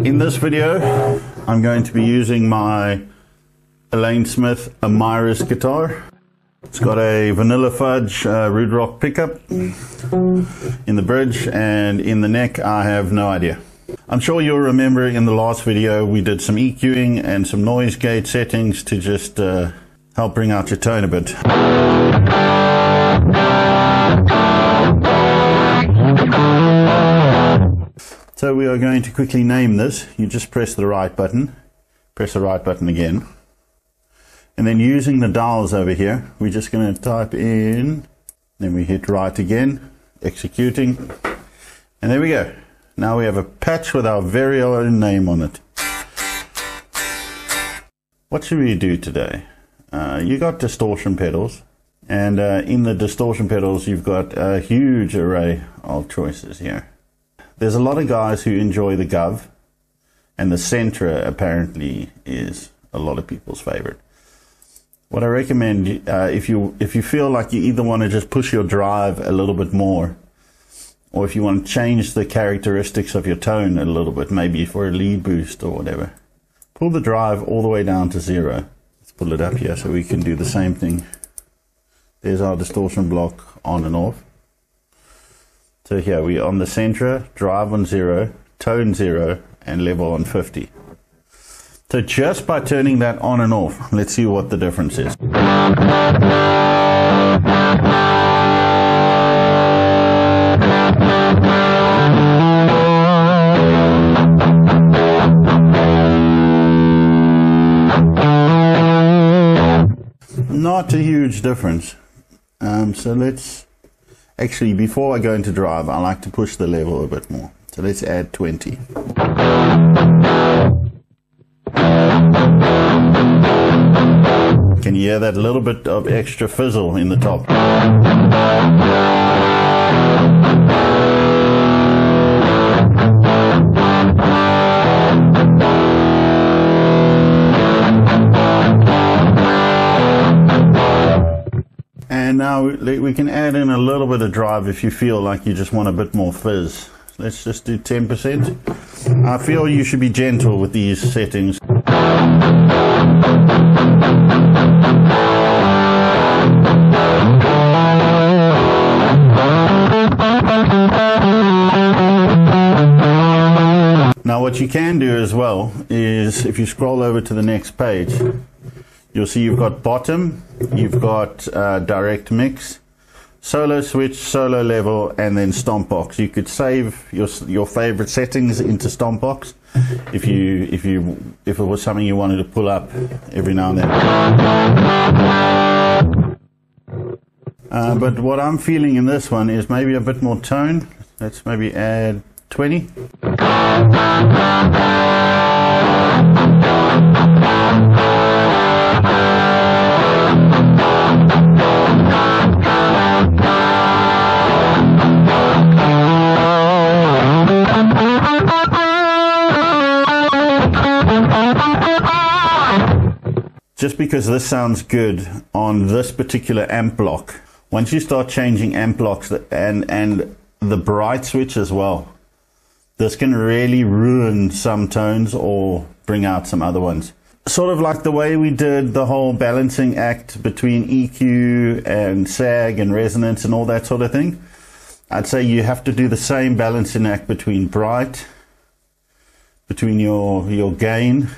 In this video, I'm going to be using my ALAIN Smith Amiris guitar. It's got a Vanilla Fudge Rude Rock pickup in the bridge, and in the neck I have no idea. I'm sure you'll remember in the last video we did some EQing and some noise gate settings to just help bring out your tone a bit. So we are going to quickly name this. You just press the right button, press the right button again, and then using the dials over here, we're just going to type in, then we hit right again, executing, and there we go. Now we have a patch with our very own name on it. What should we do today? You got distortion pedals, and in the distortion pedals you've got a huge array of choices here. There's a lot of guys who enjoy the Gov, and the Centra apparently is a lot of people's favorite. What I recommend, if you feel like you either want to just push your drive a little bit more, or if you want to change the characteristics of your tone a little bit, maybe for a lead boost or whatever, pull the drive all the way down to 0. Let's pull it up here so we can do the same thing. There's our distortion block on and off. So here we're on the Centra, drive on 0, tone 0, and level on 50. So just by turning that on and off, let's see what the difference is. Not a huge difference. So let's actually, before I go into drive, I like to push the level a bit more. So let's add 20. Can you hear that little bit of extra fizzle in the top? And now we can add in a little bit of drive if you feel like you just want a bit more fizz. Let's just do 10%. I feel you should be gentle with these settings. Now what you can do as well is, if you scroll over to the next page, you'll see you've got bottom, you've got direct mix, solo switch, solo level, and then stomp box. You could save your favorite settings into stomp box if it was something you wanted to pull up every now and then. But what I'm feeling in this one is maybe a bit more tone. Let's maybe add 20. Just because this sounds good on this particular amp block, once you start changing amp blocks and the bright switch as well, this can really ruin some tones or bring out some other ones. Sort of like the way we did the whole balancing act between EQ and sag and resonance and all that sort of thing. I'd say you have to do the same balancing act between bright, between your gain,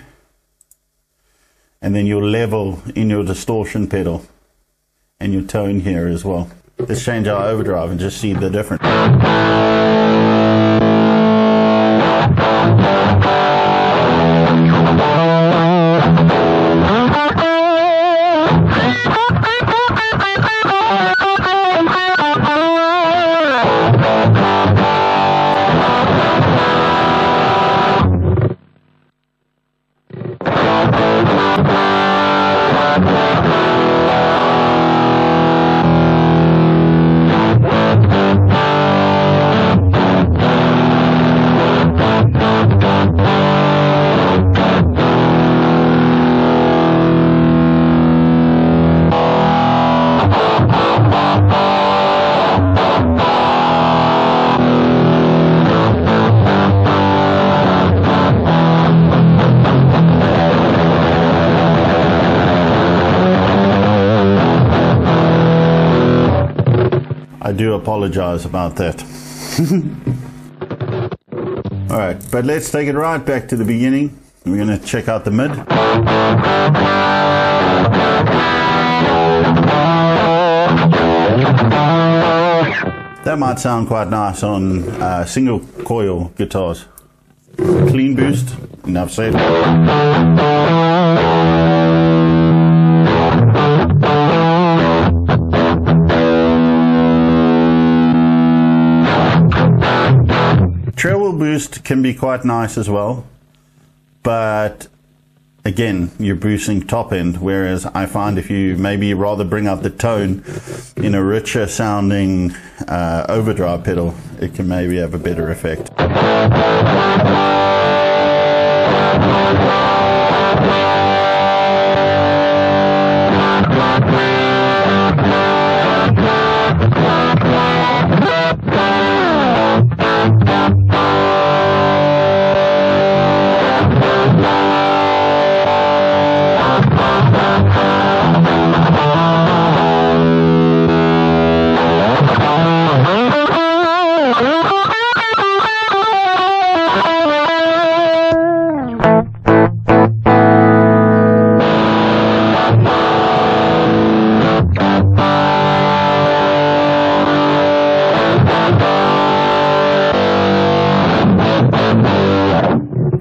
and then your level in your distortion pedal, and your tone here as well. Let's change our overdrive and just see the difference. I do apologize about that. Alright, but let's take it right back to the beginning. We're going to check out the mid. That might sound quite nice on single coil guitars. Clean boost, enough said. Treble boost can be quite nice as well, but again, you're boosting top end, whereas I find if you maybe rather bring out the tone in a richer sounding overdrive pedal, it can maybe have a better effect.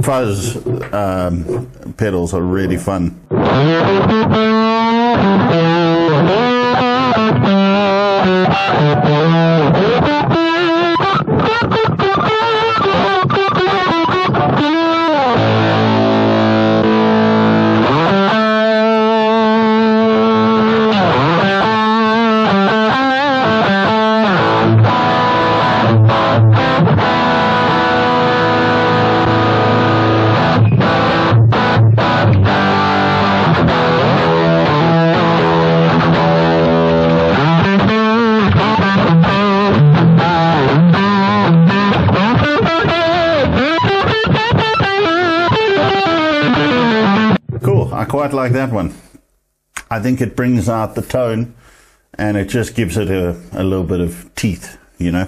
Fuzz pedals are really fun. I quite like that one. I think it brings out the tone and it just gives it a little bit of teeth, you know.